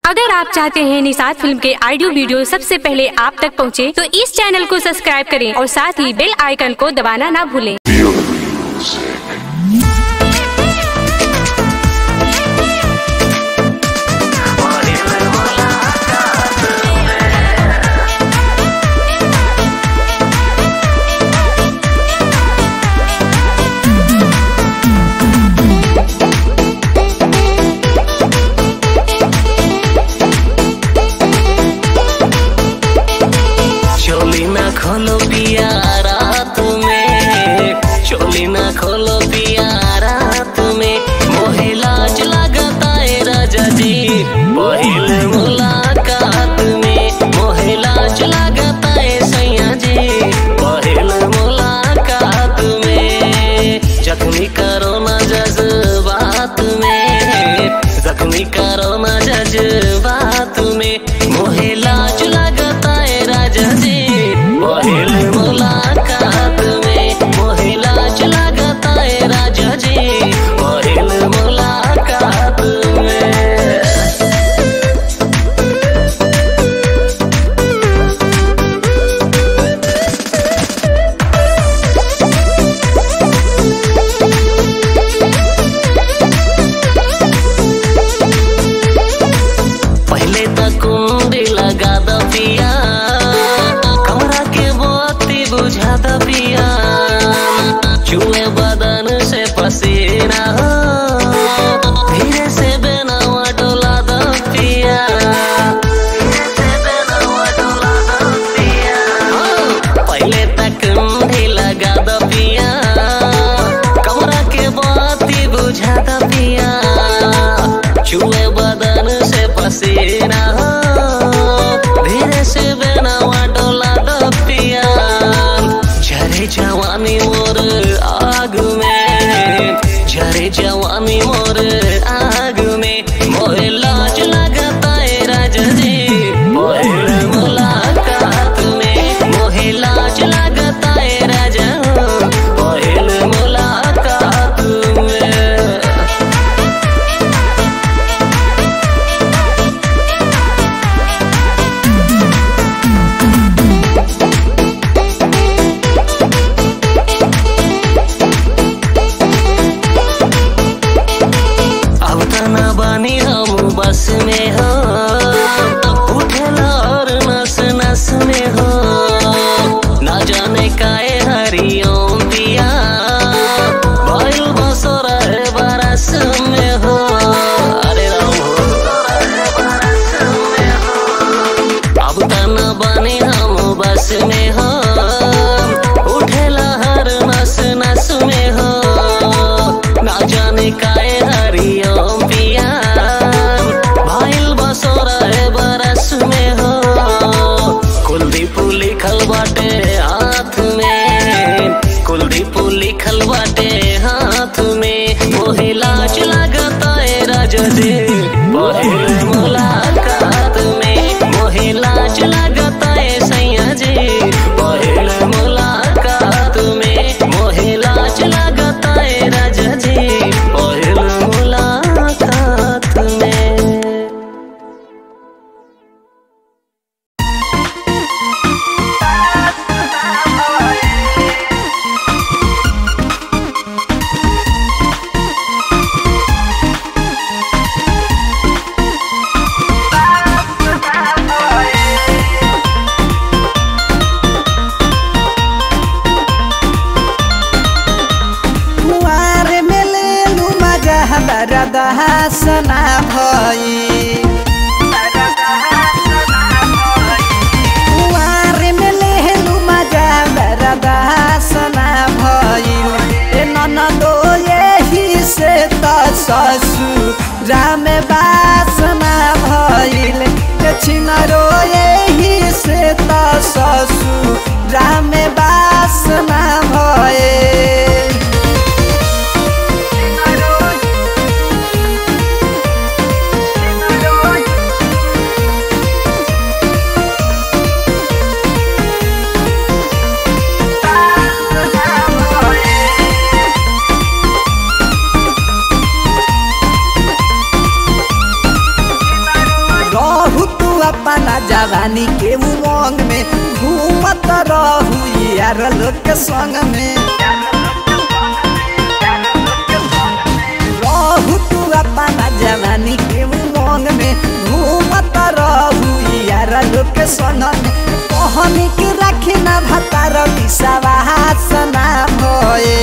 अगर आप चाहते हैं निषाद फिल्म के ऑडियो वीडियो सबसे पहले आप तक पहुंचे, तो इस चैनल को सब्सक्राइब करें और साथ ही बेल आइकन को दबाना ना भूलें। खोलो पिया रात में, चोली ना खोलो पिया रात में, मोहे लाज लगता है राजा जी पहिल मुलाकात में, मोहे लाज लगता है सैया जी पहिल मुलाकात में। जख्मी करो ना जज्बात में, जख्मी करो ना जज्बात में, मोहे लाज लगता है राजा जी पहिल मुलाकात में, मोहे लाज लगता है राजा जी पहिल मुलाकात में। पहले तक कुंडी लगा दो पिया, बुझा द पिया, चूहे बदन से पसीना हो, धीरे से बेनवा डोला द पिया, धीरे से बेनवा डोला द पिया। पहले तक कुंडी लगा द पिया, कमरा के बाती बुझा द पिया, चूहे बदन से पसीना हो, धीरे से बेनवा डोला द पिया। झरे जवानी मोर आग में, झरे जवानी मोर आग में, मोहे लाज लगता है राजा जी पहिल मुलाकात में, मोहे लाज लगता है राजा पहिल मुलाकात में। बानी हम बस में हो, उठेला और नस नस में हो, ना जाने काहे हरिओम पिया भइल बसोरा बरस में हो। अरे राम हो, अब तना बानी हम बस में हो, उठेला हर नस नस में हो, ना जाने काहे हरिओम बरस में हो। कुलदीप लिखल बाटे हाथ में, कुलदीप लिखल बाटे हाथ में, मोहे लाज लगता है राजा जी पहिल मुलाकात में, मोहे लाज लगता है सैया जी पहिल मुलाकात में, मोहे लाज लगता है राजा जी पहिल मुलाकात में। हसना भई कुआर में लेलू मजा बरदा हसना भई, ननदो यही से त ससुरा में बासना भइल, छिनरो यही से त ससुरा में बासना भइल। अपना जवानी के उमंग में घूमत रहू यार लोग के संग में रहू तू अपना जवानी के उमंग में घूमत रहू यार लोग के संग में कहनी की रखी ना भतार विश्वास ना भये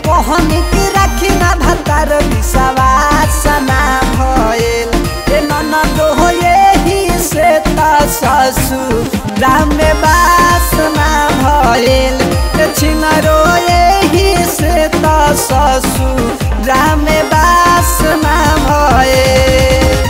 कहनी की रखी ना भतार विश्वास ना भये ननद हो यही से ससुरा में बास ना भइल छिनरो यही से ससुरा में बास ना भइल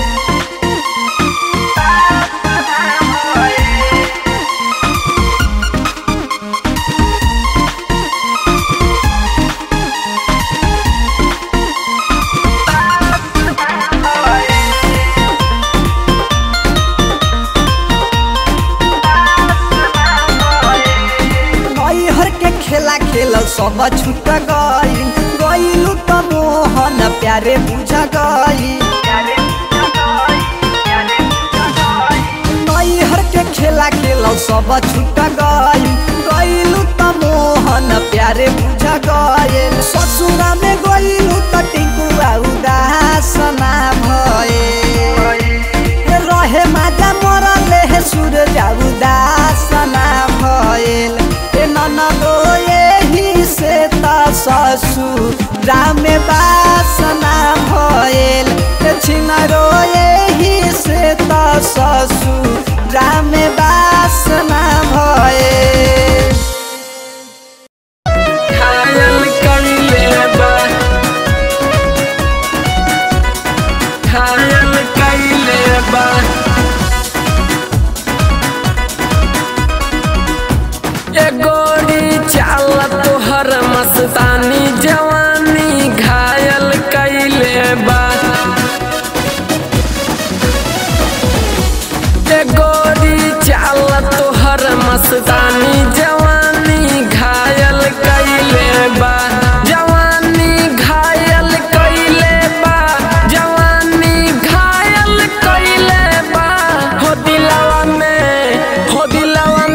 खेला खेलल सब छूट गइलू त मोहन प्यारे बुझ गई नैहर के खेला खेलल सब छूट गइलू त मोहन प्यारे बुझ गइल ससुरा में गइलू त टिंकुआ उदास ना भए रहे माजा मरले हे सूरज उदास ना भइल ननद यही से ससुरा में बास ना भइल छिनरो यही से ससुरा में बास ना भइल घायल कइले बा घायल कइले बा गोरी चाल तोहर मस्तानी जवानी घायल कइले बा गोरी चाल तोहर मस्तानी जवानी घायल कइले बा जवानी घायल कइले बा जवानी घायल कइले बा हो दिलवा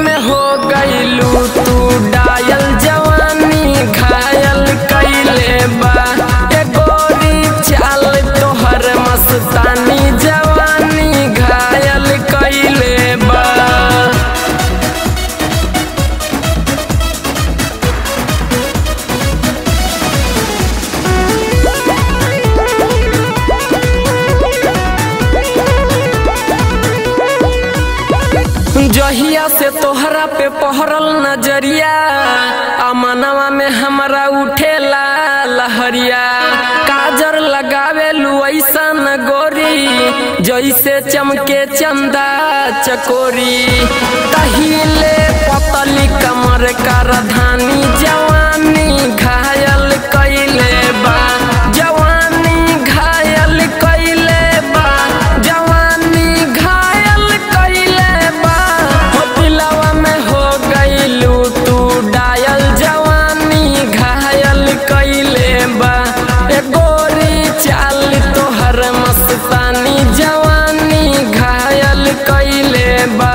में हो गइलू तू डायल जवानी घायल कइले बा गोरी चाल तोहर मस्तानी जवानी घायल कइले बा जहिया से तोहरा पे पहरल नजरिया अमनवा में हमरा उठेला लहरिया काजर लगावे लुईसा न गोरी जैसे चमके चंदा चकोरी कहिले पतली कमर का राधानी जवानी घायल कइले बा जवानी घायल कइले बा जवानी घायल कइले बा हो दिलवा में हो गइलू तू डायल जवानी घायल कइले बा गोरी चाल तोहर मस्तानी जवानी घायल कइले बा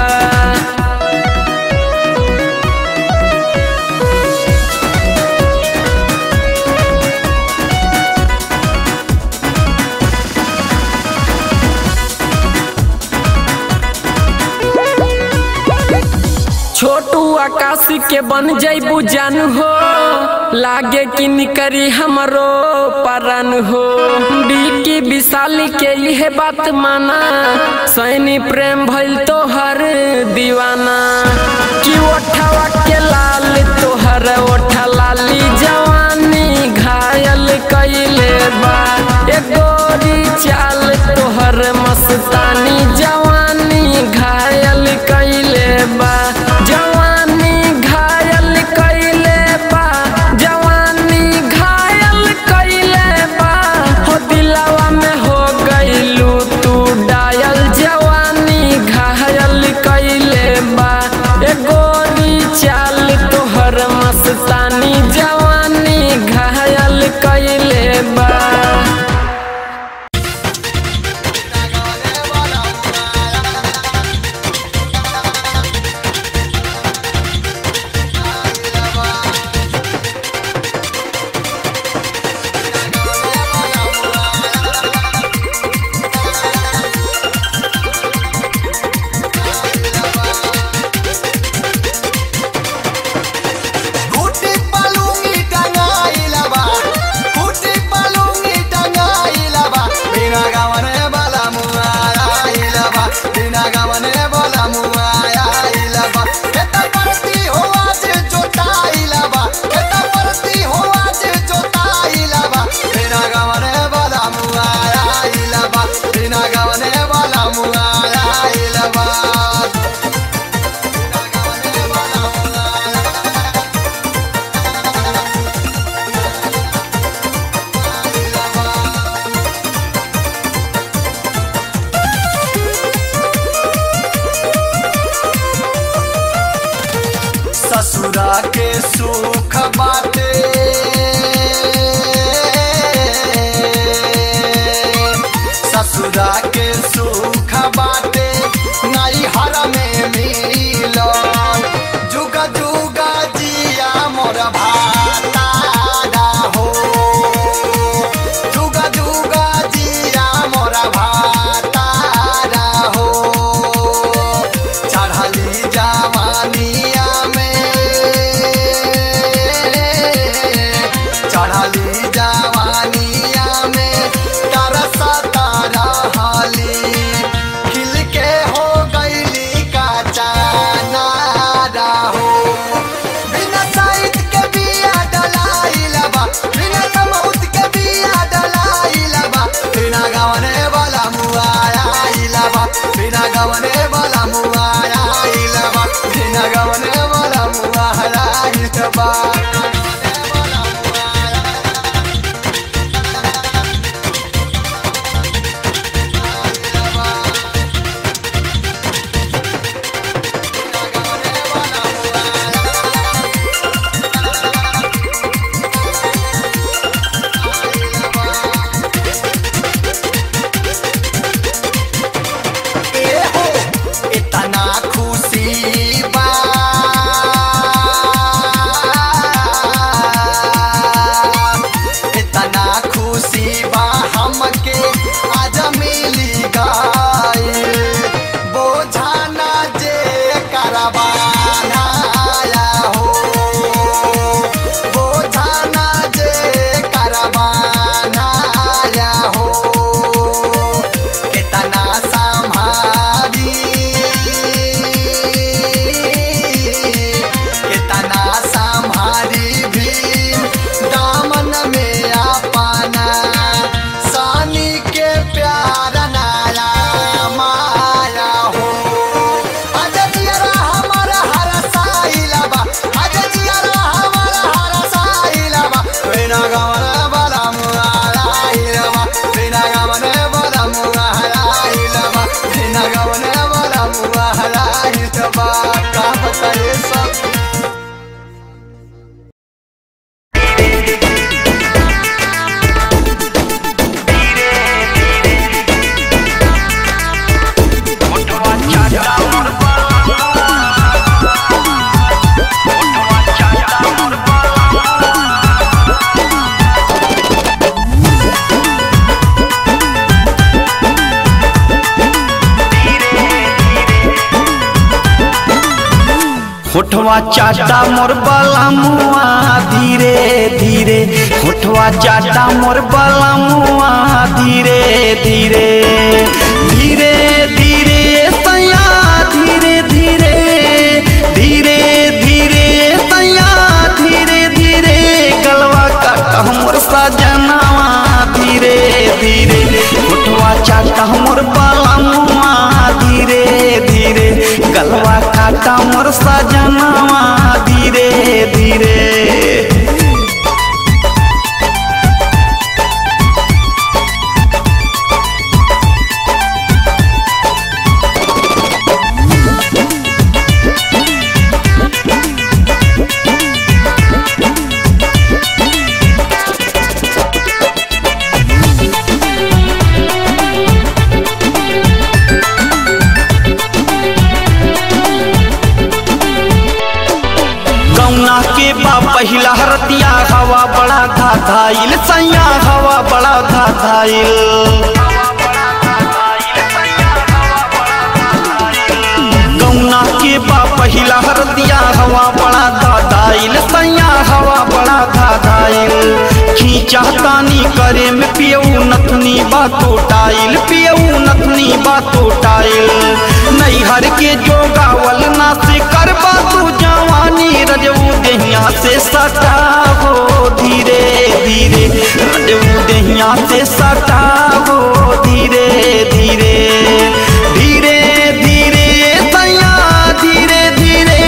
छोटू आकाशी के बन जैबू जान हो लागे कि निकरी हमरो परन हो बिकी विशाली के यह बात माना सैनी प्रेम भइल तोहर दीवाना कि ओठवा के लाल तोहर ओठा लाली जवानी घायल कइले बा गोरी चाल तोहर मस्तानी जवानी घायल कइले बा जवानी घायल कइले बा जवानी घायल कइले बा हो दिलवा में हो गइलू तू डायल जवानी घायल कइले बा गोरी चाल तोहर मस्तानी जवानी घायल कइले बा वाला मुआ आइल बा खेता परती हो आज जोताइल बा खेता परती हो आज जोताइल बा बिना गवने वाला मुआ आइल बा बिना गवने वाला मुआ आइल बा ससुरा के सुख बाटे ससुरा के सुख बाटे नैहर में मिलो जुगा जुगा जिया मोर भातारा हो जुगा जुगा जिया मोर भातारा हो चढ़ली जवानिया चढ़ली जवानिया में तरसता रहली खिल के हो गईली का चानारा हो बिना साइद के बिया डलाइल बा बिना समौत के बिया डलाइल बा बिना गवने वाला मुआ आइल बा बिना गवने वाला मुआ आइल बा बिना गवने वाला मुआ आइल बा इतना खुशी बा इतना खुशी बा हमके आज मिली गई बोझाना जे करवाना हो बोझाना जे करवाना हो कितना संभारी कितना संभारी भी दामन में अपना सानी के प्यार नाया माया हो आज जियरा हमारा हरसाइल बा आज जियरा हमारा हरसाइल बा बिना गवने वाला मुआ आइल बा बिना गवने वाला मुआ आइल बा बिना गवने वाला मुआ आइल बा का बताए सब होठवा चाटा मोर बाला मुआ धीरे धीरे होठवा चाटा मोर बाला मुआ धीरे धीरे धीरे धीरे सैया धीरे धीरे धीरे धीरे सैया धीरे धीरे गलवा काटा मोर सजनावा धीरे धीरे होठवा चाटा मोर बाला मुआ धीरे धीरे गलवा काटा मोर सजनावा धीरे धीरे पहिला हरतिया हवा बड़ा धाधाइल सैया हवा बड़ा धाधाइल गौना के बा पहिला हरतिया हवा बड़ा धाधाइल सैया हवा बड़ा धाधाइल खींचा तानी करे में पियऊ नथनी बातो टाइल पियऊ नथनी बातो टाइल नैहर के जो से सटावो धीरे धीरे, रजऊ दहिया से सटावो धीरे धीरे, धीरे धीरे सैया धीरे धीरे,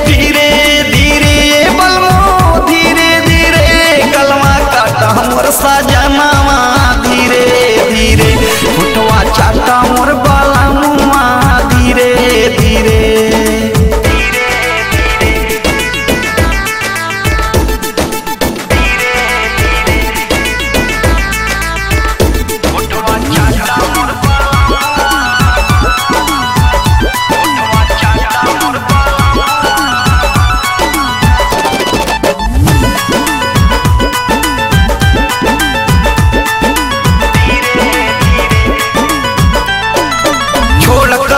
धीरे धीरे बलमो धीरे धीरे, गलवा काटा मोर सजनावा धीरे धीरे, उठवा चाटा मोर बालमुआ धीरे धीरे।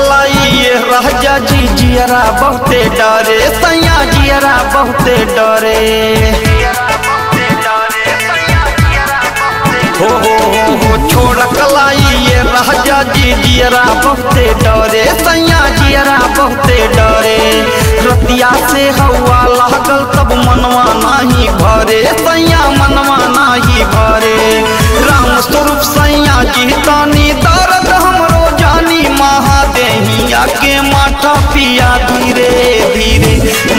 राजा जी जियरा बहुते डरे, सैया जियरा बहुते डरे, हो छोड़ कलाई ये राजा जी जियरा बहुते डरे, सैया जियरा बहुते डरे, रतिया से हवा लागल तब मनवा नाही भरे, सैया मनवा नाही भरे, राम स्वरूप सैया जी तानी दर्द हमरो जानी, महादेहिया के माथा पिया धीरे धीरे,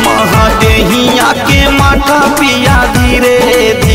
महादेहिया के माथा पिया धीरे धीरे।